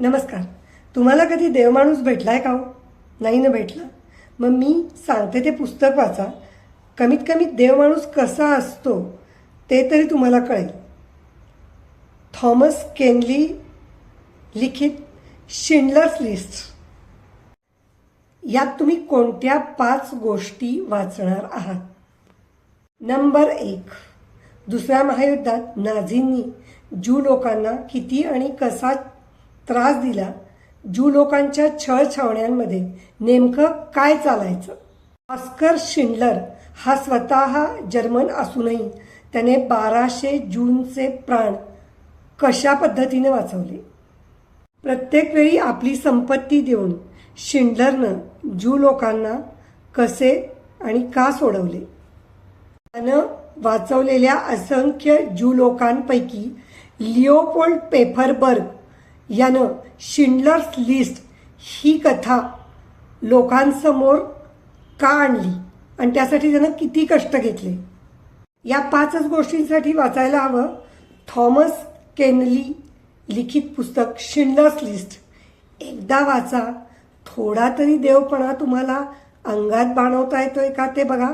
नमस्कार. तुम्हाला कधी देवमाणूस भेटलाय का हो? नाही ना भेटला? मग मी सांगते ते पुस्तक वाचा. कमीत कमी देवमाणूस कसा असतो ते तरी तुम्हाला कळेल. थॉमस केनली लिखित शिंडलर्स लिस्ट. यात तुम्ही कोणत्या 5 गोष्टी वाचणार आहात? नंबर 1. दुसऱ्या महायुद्धात नाझींनी ज्यू लोकांना किती आणि कसा त्रास दिला, ज्यू लोकांच्या छळछावण्यांमध्ये नेमकं काय चालायचं. ऑस्कर शिंडलर हा स्वतः जर्मन असूनही त्याने 1200 ज्यूंचे प्राण कशा पद्धतीने वाचवले. प्रत्येक वेळी आपली संपत्ती देऊन शिंडलरनं ज्यू लोकांना कसे आणि का सोडवले. त्यानं वाचवलेल्या असंख्य ज्यू लोकांपैकी लिओपोल्ड पेफरबर्ग यानं शिंडलर्स लिस्ट ही कथा लोकांसमोर का आणली आणि त्यासाठी त्यानं किती कष्ट घेतले. या 5 गोष्टींसाठी वाचायला हवं थॉमस केनली लिखित पुस्तक शिंडलर्स लिस्ट. एकदा वाचा, थोडा तरी देवपणा तुम्हाला अंगात बाणवता येतोय का ते बघा.